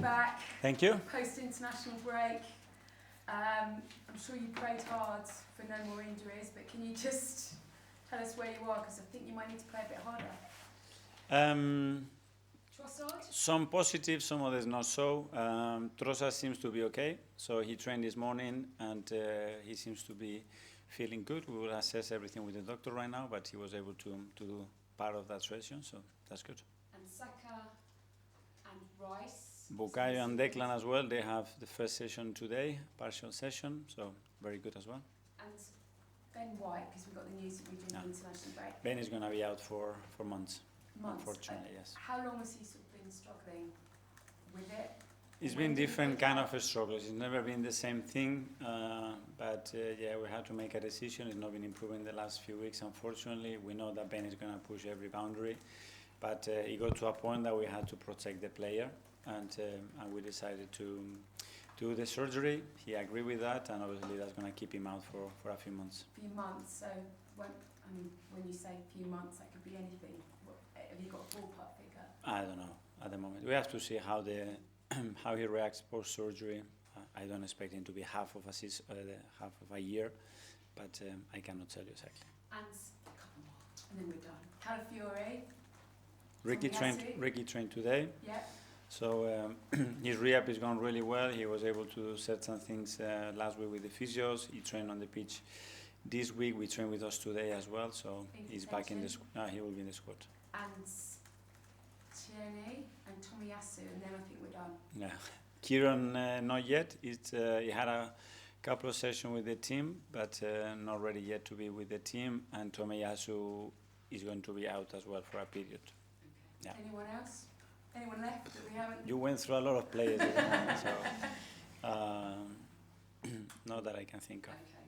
back. Thank you. Post-international break. I'm sure you prayed hard for no more injuries, but can you just tell us where you are? Because I think you might need to play a bit harder. Trossard? Some positive, some others not so. Trossard seems to be okay. So he trained this morning and he seems to be feeling good. We will assess everything with the doctor right now, but he was able to do part of that session, so that's good. And Saka and Rice? Bukayo and Declan as well. They have the first session today, partial session, so very good as well. And Ben White, because we got the news that we're doing the international break. Ben is going to be out for months. Months? Unfortunately, yes. How long has he sort of been struggling with it? It's been different kind of struggles. It's never been the same thing, but yeah, we had to make a decision. It's not been improving the last few weeks, unfortunately. We know that Ben is going to push every boundary, but it got to a point that we had to protect the player, and we decided to do the surgery. He agreed with that, and obviously that's going to keep him out for a few months. A few months, so when you say a few months, that could be anything. Have you got a ballpark figure? I don't know at the moment. We have to see how how he reacts post-surgery. I don't expect him to be half of a year, but I cannot tell you exactly. And a couple more, and then we're done. Calafiore. Ricky trained today. Yeah. So his rehab is going really well. He was able to set some things last week with the physios. He trained on the pitch this week. We trained with us today as well. So he's back in the squad. He will be in the squad. And Tierney and Tomiyasu, and then I think we're done. Yeah, Kieran not yet. He had a couple of sessions with the team, but not ready yet to be with the team. And Tomiyasu is going to be out as well for a period. Okay. Yeah. Anyone else? Anyone left that we haven't? You went through a lot of players at the moment, so not that I can think of. Okay.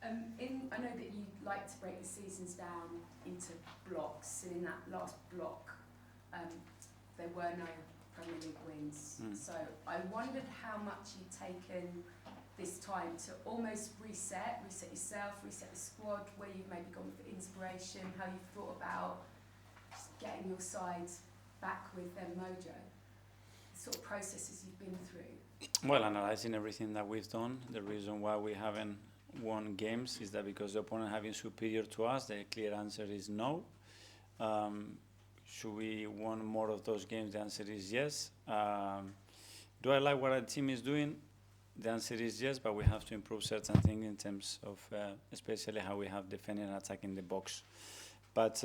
I know that you like to break the seasons down into blocks, and in that last block, there were no Premier League wins. So I wondered how much you'd taken this time to almost reset yourself, reset the squad, where you've maybe gone for inspiration, how you've thought about just getting your side back with their mojo, the sort of processes you've been through. Well, analysing everything that we've done, the reason why we haven't won games is that because the opponent have been superior to us. The clear answer is no. Should we won more of those games? The answer is yes. Do I like what our team is doing? The answer is yes, but we have to improve certain things in terms of especially how we have defending and attacking the box. But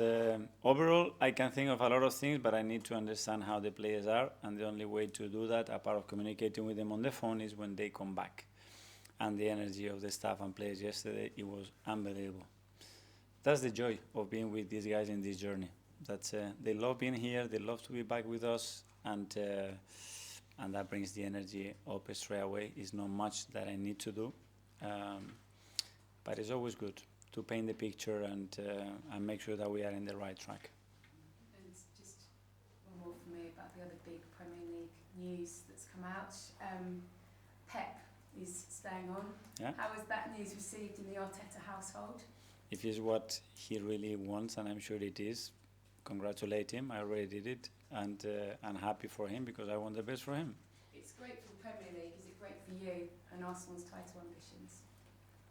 overall, I can think of a lot of things, but I need to understand how the players are, and the only way to do that, apart of communicating with them on the phone, is when they come back. And the energy of the staff and players yesterday, it was unbelievable. That's the joy of being with these guys in this journey. That's they love being here, they love to be back with us, and that brings the energy up straight away. It's not much that I need to do, but it's always good to paint the picture and make sure that we are in the right track. And just one more from me about the other big Premier League news that's come out. Pep is staying on. Yeah. How was that news received in the Arteta household? If it's what he really wants, and I'm sure it is, congratulate him. I already did it, and I'm happy for him because I want the best for him. It's great for the Premier League. Is it great for you and Arsenal's title ambitions?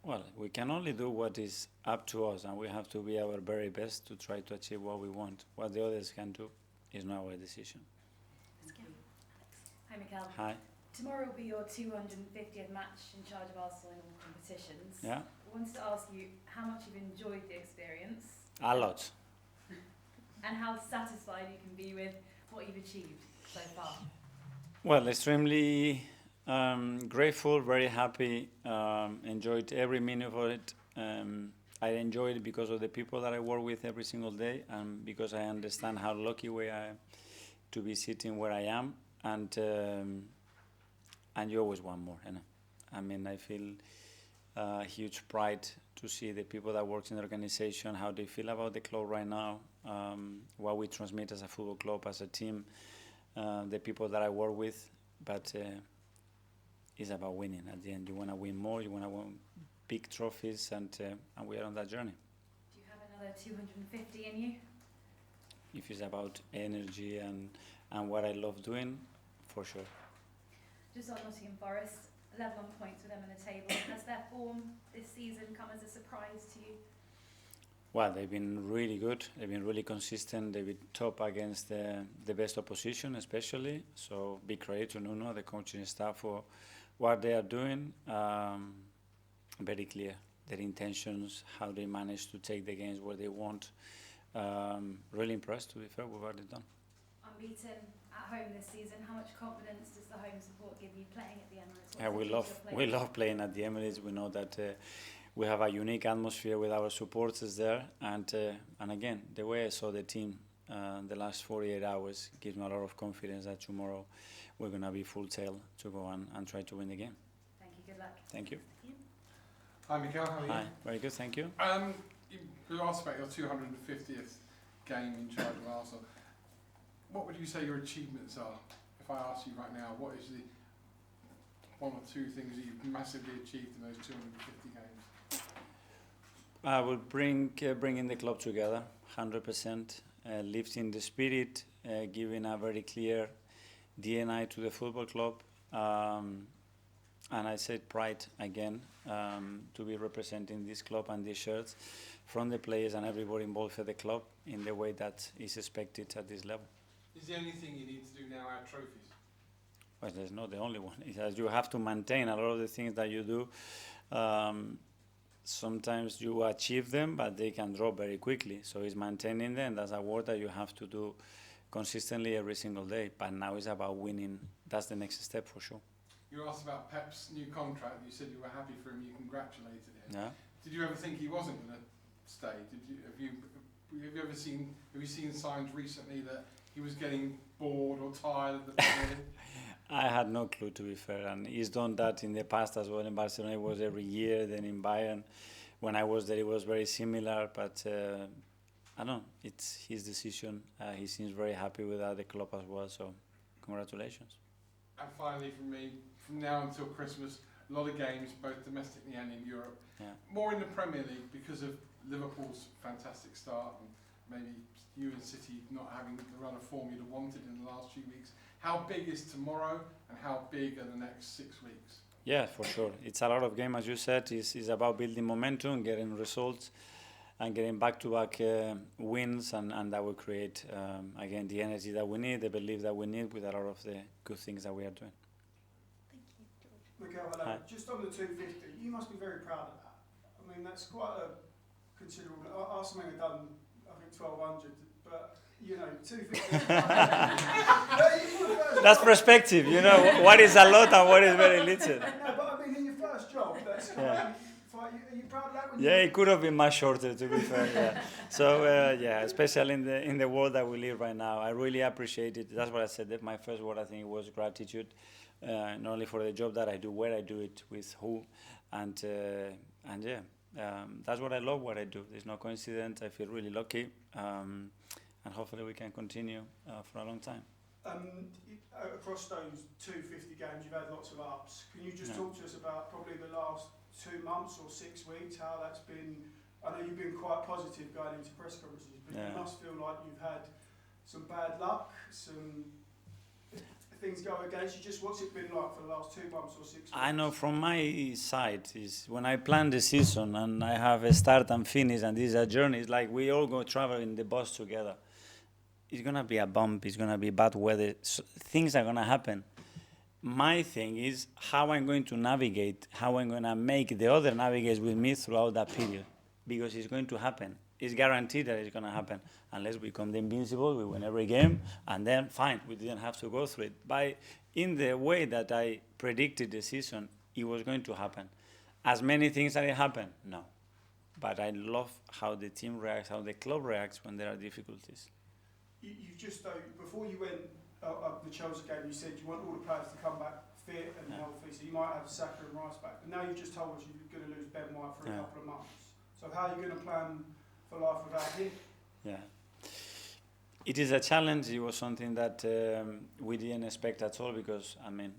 Well, we can only do what is up to us, and we have to be our very best to try to achieve what we want. What the others can do is not our decision. Thank you. Hi, Mikel. Hi. Tomorrow will be your 250th match in charge of Arsenal in all competitions. Yeah. I wanted to ask you how much you've enjoyed the experience. A lot. And how satisfied you can be with what you've achieved so far. Well, extremely grateful, very happy, enjoyed every minute of it. I enjoy it because of the people that I work with every single day, and because I understand how lucky we are to be sitting where I am, and you always want more. You know? I mean, I feel huge pride to see the people that work in the organization, how they feel about the club right now, what we transmit as a football club, as a team, the people that I work with, but it's about winning. At the end, you want to win more, you want to win big trophies, and we are on that journey. Do you have another 250 in you? If it's about energy and what I love doing, for sure. just on Nottingham Forest, level on points with them in the table. Has their form this season come as a surprise to you? Well, they've been really good. They've been really consistent. They've been top against the best opposition, especially. So big credit to Nuno, the coaching staff, for what they are doing. Very clear, their intentions, how they manage to take the games where they want. Really impressed, to be fair, with what they've done. Unbeaten at home this season. How much confidence does the home support give you playing at the Emirates? Yeah, we love playing at the Emirates. We know that we have a unique atmosphere with our supporters there, and again, the way I saw the team the last 48 hours gives me a lot of confidence that tomorrow we're going to be full tail to go and try to win the game. Thank you. Good luck. Thank you. Hi Mikel, how are you? Hi, very good, thank you. You asked about your 250th game in charge of Arsenal. What would you say your achievements are? If I ask you right now, what is the one or two things that you've massively achieved in those 250 games? I will bringing the club together, 100%, lifting the spirit, giving a very clear DNA to the football club, and I said pride again, to be representing this club and these shirts from the players and everybody involved for the club in the way that is expected at this level. Is the only thing you need to do now add trophies? Well, that's not the only one. It's as you have to maintain a lot of the things that you do. Sometimes you achieve them, but they can drop very quickly. So it's maintaining them. That's a work that you have to do consistently every single day. But now it's about winning. That's the next step for sure. You were asked about Pep's new contract. You said you were happy for him. You congratulated him. Yeah. Did you ever think he wasn't going to stay? Have you ever seen signs recently that he was getting bored or tired of the Premier League? I had no clue, to be fair, and he's done that in the past as well. In Barcelona, it was every year. Then in Bayern, when I was there, it was very similar. But I don't know, it's his decision. He seems very happy with the club as well. So, congratulations. And finally, from me, from now until Christmas, a lot of games, both domestically and in Europe. Yeah. More in the Premier League because of Liverpool's fantastic start and maybe you and City not having the run of form you'd have wanted in the last few weeks. How big is tomorrow and how big are the next 6 weeks? Yeah, for sure. It's a lot of game, as you said. It's about building momentum, getting results, and getting back-to-back wins, and that will create, again, the energy that we need, the belief that we need with a lot of the good things that we are doing. Mikel, hello. Hi. Just on the 250, you must be very proud of that. I mean, that's quite a considerable. Arsenal have done, I think, 1,200, but you know, 250. That's perspective, you know, what is a lot and what is very little. No, but I mean, in your first job, that's Yeah. are you proud of that? Yeah, it could have been much shorter, to be fair. Yeah. So yeah, especially in the world that we live right now, I really appreciate it. That's what I said. That my first word, I think, was gratitude, not only for the job that I do, where I do it, with who, and yeah, that's what I love. What I do. There's no coincidence. I feel really lucky, and hopefully we can continue for a long time. Across those 250 games, you've had lots of ups. Can you just talk to us about probably the last 2 months or 6 weeks, how that's been? I know you've been quite positive going into press conferences, but you must feel like you've had some bad luck, some things go against you. Just what's it been like for the last 2 months or 6 weeks? I know from my side is when I plan the season and I have a start and finish, and this is a journey. It's like we all go travel in the bus together. It's gonna be a bump. It's gonna be bad weather. So things are gonna happen. My thing is how I'm going to navigate, how I'm going to make the other navigate with me throughout that period, because it's going to happen. It's guaranteed that it's going to happen. Unless we become the invincible, we win every game, and then fine, we didn't have to go through it. In the way that I predicted the season, it was going to happen. As many things that it happened, no. But I love how the team reacts, how the club reacts when there are difficulties. You just, before you went the Chelsea game, you said you want all the players to come back fit and healthy, so you might have Saka and Rice back. But now you've just told us you're going to lose Ben White for a couple of months. So how are you going to plan for life without him? Yeah. It is a challenge. It was something that we didn't expect at all because, I mean,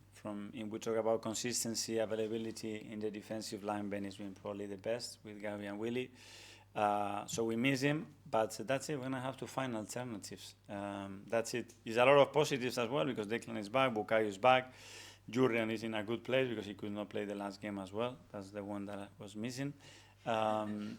we talk about consistency, availability in the defensive line. Ben has been probably the best with Gavi and Willie. So we miss him, but that's it. We're going to have to find alternatives. That's it. There's a lot of positives as well because Declan is back, Bukayo is back. Jurrian is in a good place because he could not play the last game as well. That's the one that was missing. And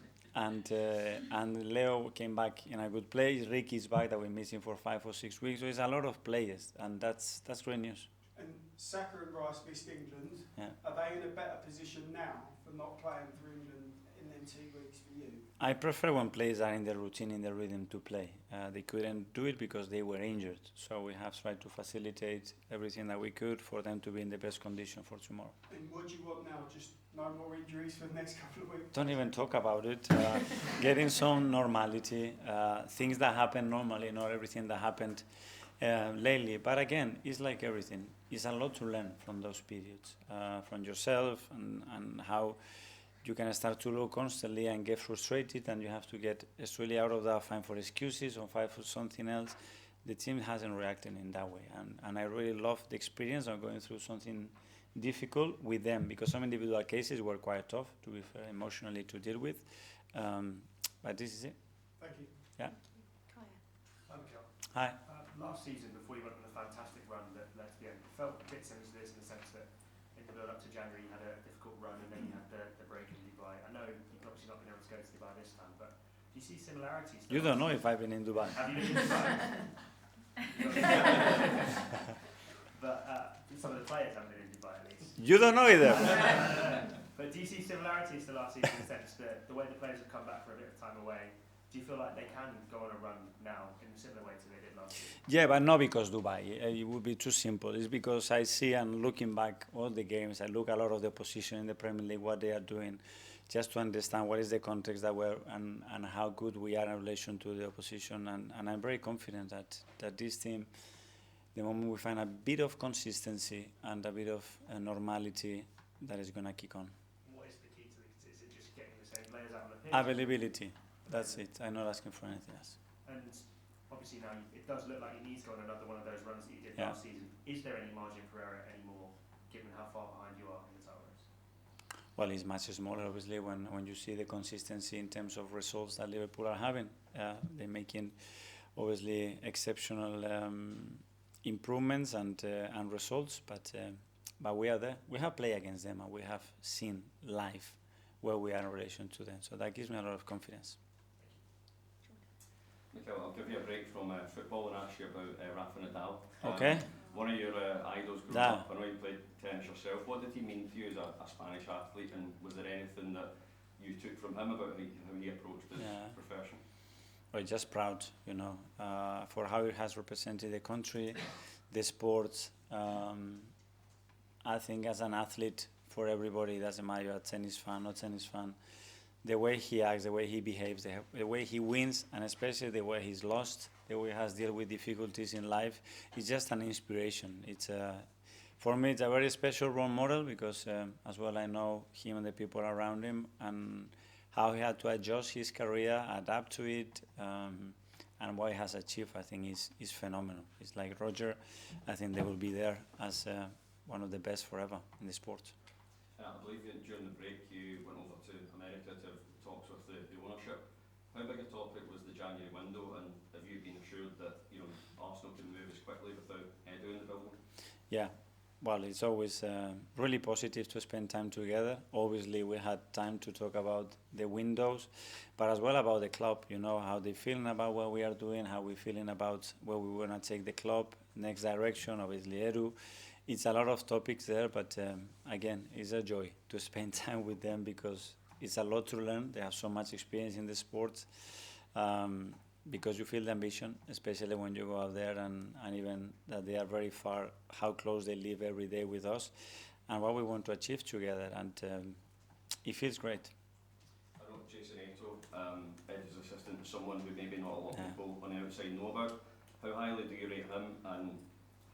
Leo came back in a good place. Ricky's back that we're missing for 5 or 6 weeks. So it's a lot of players, and that's great news. And Saka and Rice missed England. Yeah. Are they in a better position now for not playing for England in them 2 weeks for you? I prefer when players are in the routine, in the rhythm to play. They couldn't do it because they were injured. So we have tried to facilitate everything that we could for them to be in the best condition for tomorrow. And what do you want now? Just no more injuries for the next couple of weeks? Don't even talk about it. Getting some normality, things that happen normally, not everything that happened lately. But again, it's like everything. It's a lot to learn from those periods, from yourself and how you can start to look constantly and get frustrated, and you have to get really out of that, find for excuses or find for something else. The team hasn't reacted in that way, and I really love the experience of going through something difficult with them, because some individual cases were quite tough to be fair, emotionally to deal with, but this is it. Thank you. Yeah. Kaya. Hi, Mikel. Hi. Last season, before you went on a fantastic run that led to the end, it felt a bit similar to this in the sense that in the build-up to January, you had a difficult run and then you had the break in Dubai. I know you've obviously not been able to go to Dubai this time, but do you see similarities? You don't know if I've been in Dubai. Have you been in Dubai? But some of the players haven't been in Dubai at least. You don't know either. But do you see similarities to last season in the sense that the way the players have come back for a bit of time away, do you feel like they can go on a run now in a similar way to they did last year? Yeah, but not because Dubai. It would be too simple. It's because I see and looking back all the games, I look a lot of the opposition in the Premier League, what they are doing, just to understand what is the context that we're and how good we are in relation to the opposition. And I'm very confident that this team, the moment we find a bit of consistency and a bit of normality, that is going to kick on. What is the key to it? Is it just getting the same players out on the pitch? Availability. That's it. I'm not asking for anything else. And obviously now it does look like you need to go on another one of those runs that you did Yeah. last season. Is there any margin for error anymore, given how far behind you are in the title race? Well, it's much smaller, obviously, when you see the consistency in terms of results that Liverpool are having. They're making, obviously, exceptional improvements and results, but we are there. We have played against them, and we have seen live where we are in relation to them. So that gives me a lot of confidence. Mikel, I'll give you a break from football and ask you about Rafael Nadal. Okay. One of your idols growing Da. up. I know you played tennis yourself. What did he mean to you as a Spanish athlete, and was there anything that you took from him about how he approached his profession? Well, just proud, for how he has represented the country, the sports. I think as an athlete, for everybody, it doesn't matter, you're a tennis fan, not tennis fan, the way he acts, the way he behaves, the way he wins, and especially the way he's lost, the way he has dealt with difficulties in life, it's just an inspiration. It's for me, it's a very special role model because as well I know him and the people around him and how he had to adjust his career, adapt to it, and what he has achieved, I think is phenomenal. It's like Roger, I think they will be there as one of the best forever in the sport. I believe that during the break you went over to America to have talks with the ownership. How big a topic was the January window, and have you been assured that Arsenal can move as quickly without Edu in the building? Yeah, well, it's always really positive to spend time together. Obviously, we had time to talk about the windows, but as well about the club, how they're feeling about what we are doing, how we're feeling about where we want to take the club, next direction, obviously Edu. It's a lot of topics there, but again, it's a joy to spend time with them because it's a lot to learn. They have so much experience in the sport because you feel the ambition, especially when you go out there and even that they are very far, how close they live every day with us and what we want to achieve together. And it feels great. I know Jason Ato, Eddie's assistant, someone who maybe not a lot of people on the outside know about. How highly do you rate him, and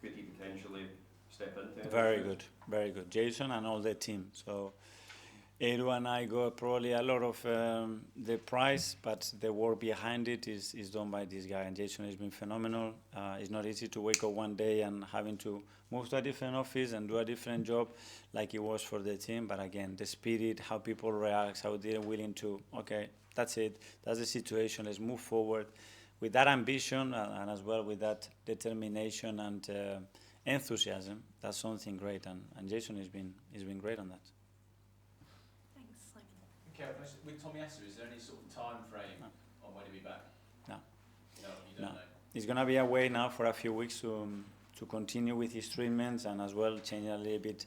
could he potentially step into it? Very good, very good. Jason and all the team. So Edu and I got probably a lot of the prize, but the work behind it is done by this guy. And Jason has been phenomenal. It's not easy to wake up one day and having to move to a different office and do a different job like it was for the team. But again, the spirit, how people react, how they're willing to, okay, that's it, that's the situation, let's move forward. With that ambition and as well with that determination and enthusiasm, that's something great, and Jason has been great on that. Thanks, Simon. Okay, with Tomiyasu, is there any sort of time frame on when he'll be back? No. No, you don't know. He's gonna be away now for a few weeks to continue with his treatments, and as well change a little bit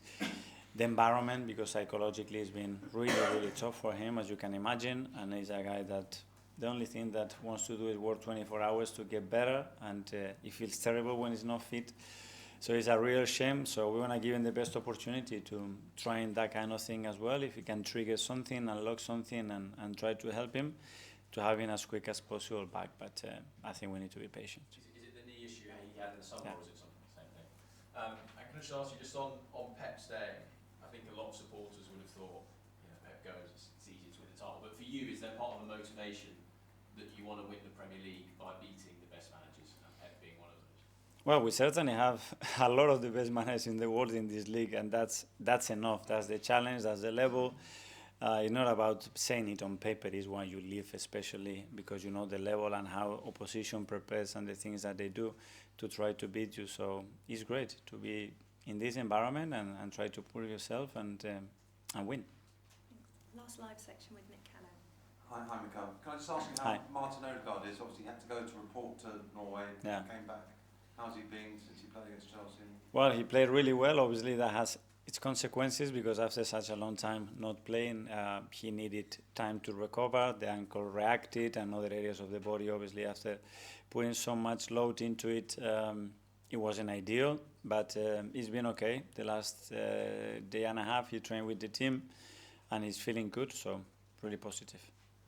the environment, because psychologically it's been really tough for him, as you can imagine, and he's a guy that the only thing that wants to do is work 24 hours to get better, and he feels terrible when he's not fit. So it's a real shame. So we want to give him the best opportunity to try that kind of thing as well. If he can trigger something, unlock something, and try to help him to have him as quick as possible back. But I think we need to be patient. Is it the knee issue he had in the summer, Yeah. or is it something the same thing? And can I just ask you, just on Pep's day, I think a lot of supporters would have thought, Pep goes, it's easy to win the title. But for you, is there part of the motivation that you want to win the Premier League by beating the best managers, and Pep being one of those? Well, we certainly have a lot of the best managers in the world in this league, and that's enough. That's the challenge, that's the level. It's not about saying it on paper, it's why you live, especially because you know the level and how opposition prepares and the things that they do to try to beat you. So it's great to be in this environment and try to pull yourself and win. Last live section with Nick Cannon. Hi, Mikel. Can I just ask you Hi. how Martin Odegaard is? Obviously, he had to go to report to Norway, Yeah. came back. How's he been since he played against Chelsea? Well, he played really well. Obviously, that has its consequences, because after such a long time not playing, he needed time to recover. The ankle reacted, and other areas of the body, obviously, after putting so much load into it, it wasn't ideal. But he's been okay. The last day and a half, he trained with the team, and he's feeling good, so really positive.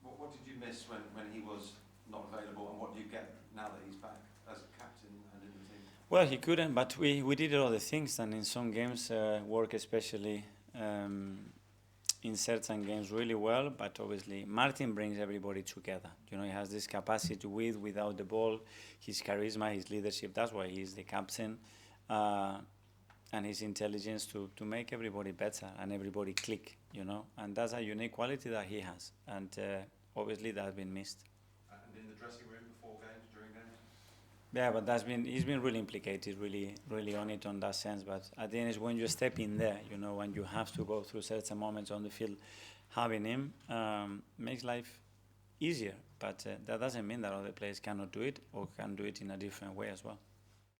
What did you miss when he was not available, and what do you get now that he's back as captain and in the team? Well, he couldn't, but we did all the things, and in some games work especially in certain games really well. But obviously, Martin brings everybody together. He has this capacity without the ball, his charisma, his leadership. That's why he's the captain, and his intelligence to make everybody better and everybody click. And that's a unique quality that he has, and obviously that's been missed. And in the dressing room before games, during games? Yeah, but he's been really implicated, really on it on that sense. But at the end, it's when you step in there, when you have to go through certain moments on the field, having him makes life easier. But that doesn't mean that other players cannot do it or can do it in a different way as well.